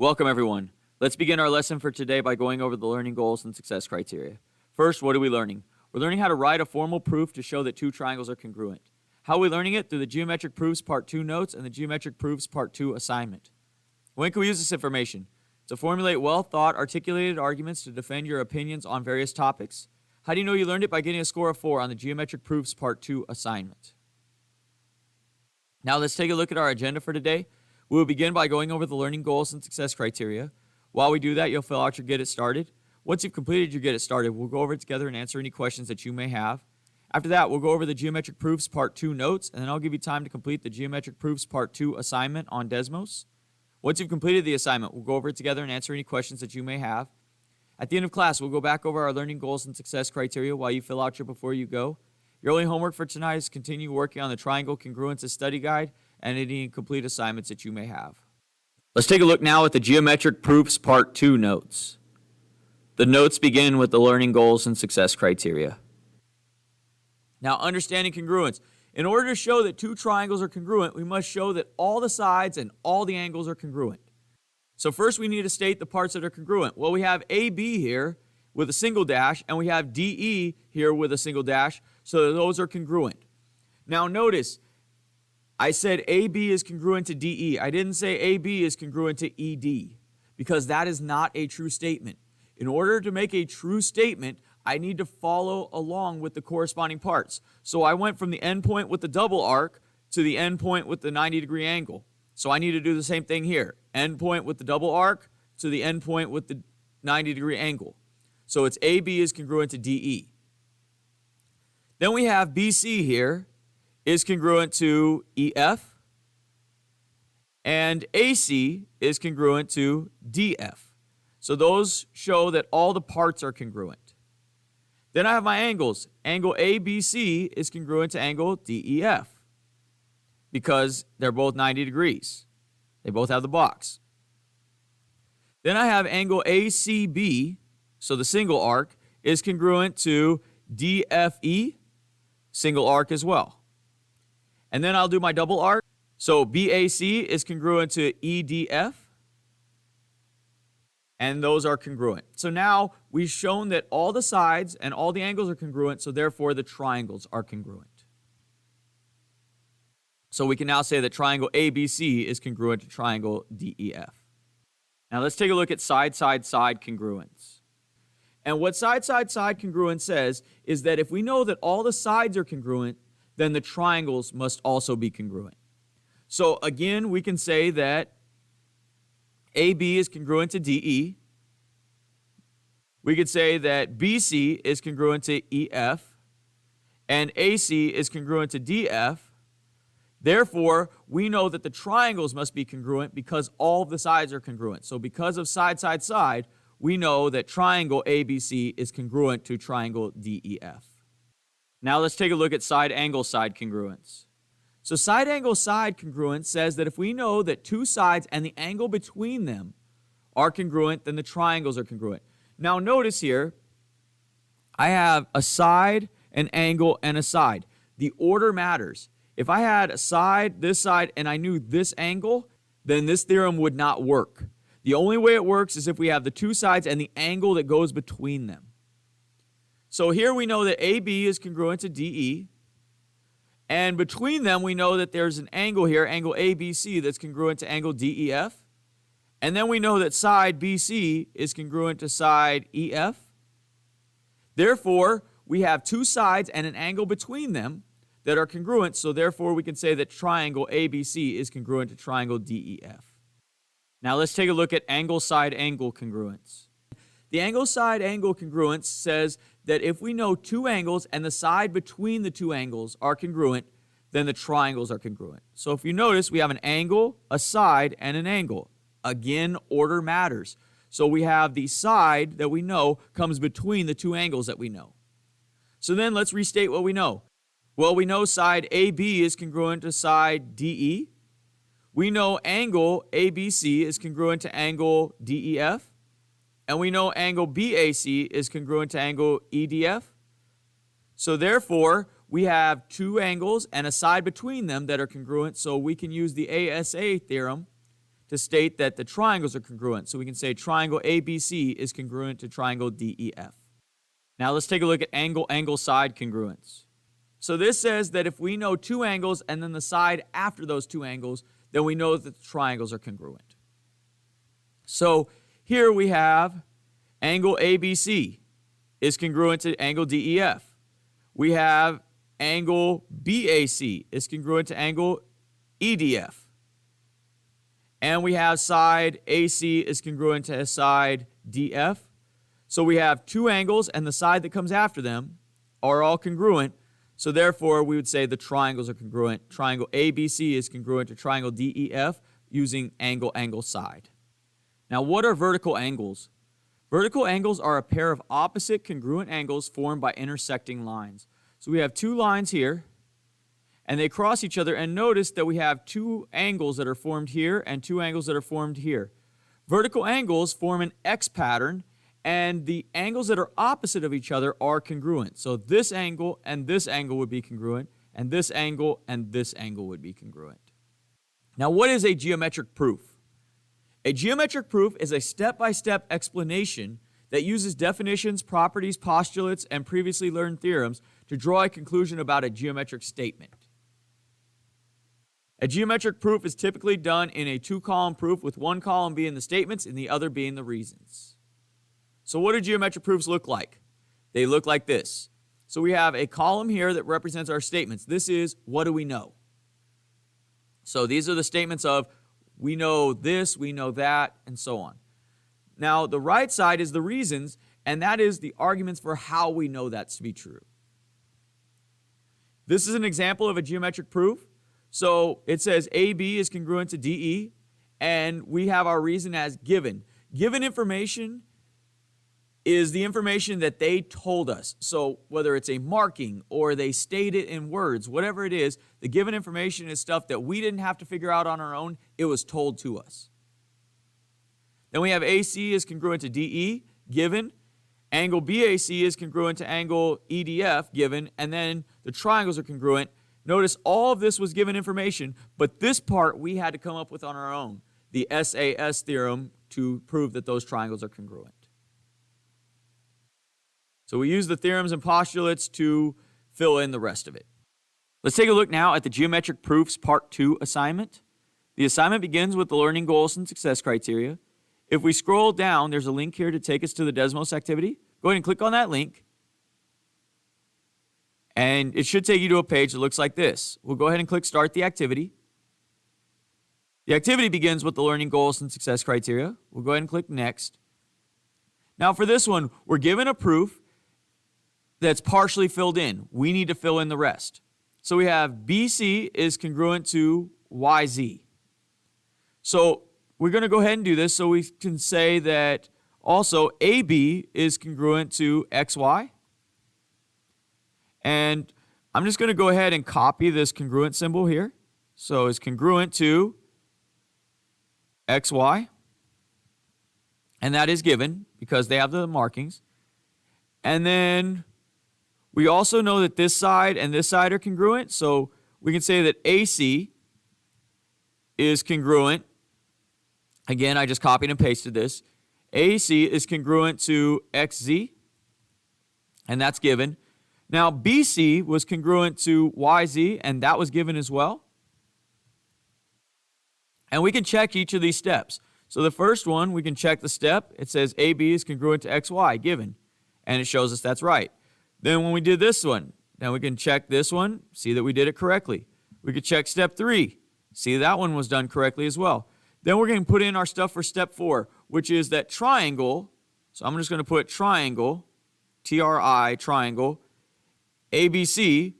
Welcome, everyone. Let's begin our lesson for today by going over the learning goals and success criteria. First, what are we learning? We're learning how to write a formal proof to show that two triangles are congruent. How are we learning it? Through the Geometric Proofs Part 2 notes and the Geometric Proofs Part 2 assignment. When can we use this information? To formulate well-thought, articulated arguments to defend your opinions on various topics. How do you know you learned it? By getting a score of 4 on the Geometric Proofs Part 2 assignment. Now let's take a look at our agenda for today. We will begin by going over the learning goals and success criteria. While we do that, you'll fill out your Get It Started. Once you've completed your Get It Started, we'll go over it together and answer any questions that you may have. After that, we'll go over the Geometric Proofs Part 2 notes, and then I'll give you time to complete the Geometric Proofs Part 2 assignment on Desmos. Once you've completed the assignment, we'll go over it together and answer any questions that you may have. At the end of class, we'll go back over our learning goals and success criteria while you fill out your Before You Go. Your only homework for tonight is to continue working on the Triangle Congruences Study Guide and any incomplete assignments that you may have. Let's take a look now at the Geometric Proofs Part 2 notes. The notes begin with the learning goals and success criteria. Now, understanding congruence. In order to show that two triangles are congruent, we must show that all the sides and all the angles are congruent. So first we need to state the parts that are congruent. Well, we have AB here with a single dash, and we have DE here with a single dash, so those are congruent. Now notice, I said AB is congruent to DE. I didn't say AB is congruent to ED, because that is not a true statement. In order to make a true statement, I need to follow along with the corresponding parts. So I went from the endpoint with the double arc to the endpoint with the 90-degree angle. So I need to do the same thing here. Endpoint with the double arc to the endpoint with the 90-degree angle. So it's AB is congruent to DE. Then we have BC here is congruent to EF, and AC is congruent to DF. So those show that all the parts are congruent. Then I have my angles. Angle ABC is congruent to angle DEF because they're both 90 degrees. They both have the box. Then I have angle ACB, so the single arc, is congruent to DFE, single arc as well. And then I'll do my double arc. So BAC is congruent to EDF, and those are congruent. So now we've shown that all the sides and all the angles are congruent, so therefore the triangles are congruent. So we can now say that triangle ABC is congruent to triangle DEF. Now let's take a look at side-side-side congruence. And what side-side-side congruence says is that if we know that all the sides are congruent, then the triangles must also be congruent. So again, we can say that AB is congruent to DE. We could say that BC is congruent to EF, and AC is congruent to DF. Therefore, we know that the triangles must be congruent because all of the sides are congruent. So because of side, side, side, we know that triangle ABC is congruent to triangle DEF. Now let's take a look at side angle side congruence. So side angle side congruence says that if we know that two sides and the angle between them are congruent, then the triangles are congruent. Now notice here, I have a side, an angle, and a side. The order matters. If I had a side, this side, and I knew this angle, then this theorem would not work. The only way it works is if we have the two sides and the angle that goes between them. So here we know that AB is congruent to DE, and between them we know that there's an angle here, angle ABC, that's congruent to angle DEF, and then we know that side BC is congruent to side EF. Therefore, we have two sides and an angle between them that are congruent, so therefore we can say that triangle ABC is congruent to triangle DEF. Now let's take a look at angle side angle congruence. The angle side angle congruence says that if we know two angles and the side between the two angles are congruent, then the triangles are congruent. So if you notice, we have an angle, a side, and an angle. Again, order matters. So we have the side that we know comes between the two angles that we know. So then let's restate what we know. Well, we know side AB is congruent to side DE. We know angle ABC is congruent to angle DEF. And we know angle BAC is congruent to angle EDF. So therefore, we have two angles and a side between them that are congruent, so we can use the ASA theorem to state that the triangles are congruent. So we can say triangle ABC is congruent to triangle DEF. Now let's take a look at angle side congruence. So this says that if we know two angles and then the side after those two angles, then we know that the triangles are congruent. So here we have angle ABC is congruent to angle DEF. We have angle BAC is congruent to angle EDF. And we have side AC is congruent to side DF. So we have two angles and the side that comes after them are all congruent. So therefore, we would say the triangles are congruent. Triangle ABC is congruent to triangle DEF using angle side. Now, what are vertical angles? Vertical angles are a pair of opposite congruent angles formed by intersecting lines. So we have two lines here, and they cross each other, and notice that we have two angles that are formed here and two angles that are formed here. Vertical angles form an X pattern, and the angles that are opposite of each other are congruent. So this angle and this angle would be congruent, and this angle and this angle would be congruent. Now, what is a geometric proof? A geometric proof is a step-by-step explanation that uses definitions, properties, postulates, and previously learned theorems to draw a conclusion about a geometric statement. A geometric proof is typically done in a two-column proof with one column being the statements and the other being the reasons. So what do geometric proofs look like? They look like this. So we have a column here that represents our statements. This is what do we know? So these are the statements of we know this, we know that, and so on. Now the right side is the reasons, and that is the arguments for how we know that to be true. This is an example of a geometric proof. So it says AB is congruent to DE, and we have our reason as given. Given information is the information that they told us. So whether it's a marking or they state it in words, whatever it is, the given information is stuff that we didn't have to figure out on our own. It was told to us. Then we have AC is congruent to DE, given. Angle BAC is congruent to angle EDF, given. And then the triangles are congruent. Notice all of this was given information, but this part we had to come up with on our own, the SAS theorem, to prove that those triangles are congruent. So we use the theorems and postulates to fill in the rest of it. Let's take a look now at the Geometric Proofs Part 2 assignment. The assignment begins with the learning goals and success criteria. If we scroll down, there's a link here to take us to the Desmos activity. Go ahead and click on that link. And it should take you to a page that looks like this. We'll go ahead and click Start the Activity. The activity begins with the learning goals and success criteria. We'll go ahead and click Next. Now for this one, we're given a proof that's partially filled in. We need to fill in the rest. So we have BC is congruent to YZ. So we're going to go ahead and do this so we can say that also AB is congruent to XY. And I'm just going to go ahead and copy this congruent symbol here. So it's congruent to XY. And that is given because they have the markings. And then we also know that this side and this side are congruent. So we can say that AC is congruent. Again, I just copied and pasted this. AC is congruent to XZ. And that's given. Now, BC was congruent to YZ, and that was given as well. And we can check each of these steps. So the first one, we can check the step. It says AB is congruent to XY, given. And it shows us that's right. Then when we did this one, then we can check this one, see that we did it correctly. We could check step 3, see that one was done correctly as well. Then we're going to put in our stuff for step 4, which is that triangle. So I'm just going to put triangle, TRI, triangle. ABC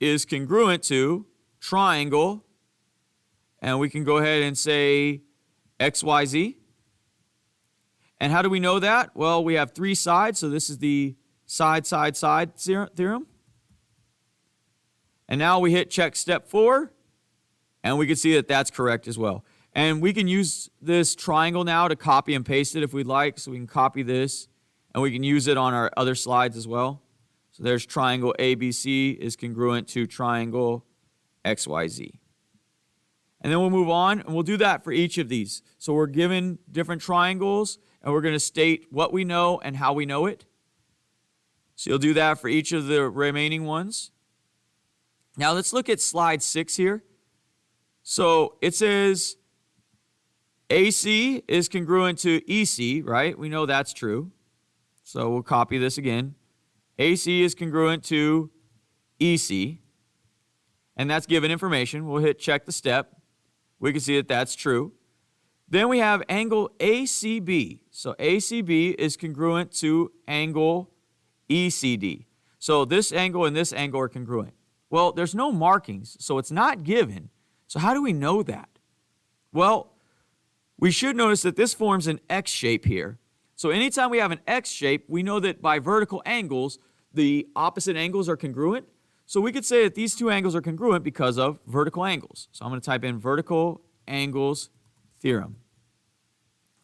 is congruent to triangle, and we can go ahead and say XYZ. And how do we know that? Well, we have 3 sides, so this is the side theorem. And now we hit check step 4, and we can see that that's correct as well. And we can use this triangle now to copy and paste it if we'd like. So we can copy this, and we can use it on our other slides as well. So there's triangle ABC is congruent to triangle XYZ. And then we'll move on, and we'll do that for each of these. So we're given different triangles, and we're going to state what we know and how we know it. So you'll do that for each of the remaining ones. Now let's look at slide 6 here. So it says AC is congruent to EC, right? We know that's true. So we'll copy this again. AC is congruent to EC. And that's given information. We'll hit check the step. We can see that that's true. Then we have angle ACB. So ACB is congruent to angle ECD. So this angle and this angle are congruent. Well, there's no markings, so it's not given. So how do we know that? Well, we should notice that this forms an X shape here. So anytime we have an X shape, we know that by vertical angles, the opposite angles are congruent. So we could say that these two angles are congruent because of vertical angles. So I'm going to type in vertical angles theorem.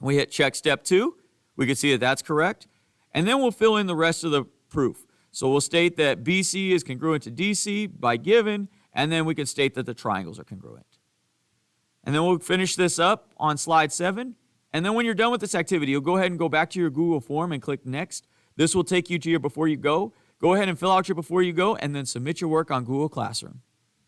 We hit check step 2. We can see that that's correct. And then we'll fill in the rest of the proof. So we'll state that BC is congruent to DC by given, and then we can state that the triangles are congruent. And then we'll finish this up on slide 7. And then when you're done with this activity, you'll go ahead and go back to your Google form and click next. This will take you to your before you go. Go ahead and fill out your before you go, and then submit your work on Google Classroom.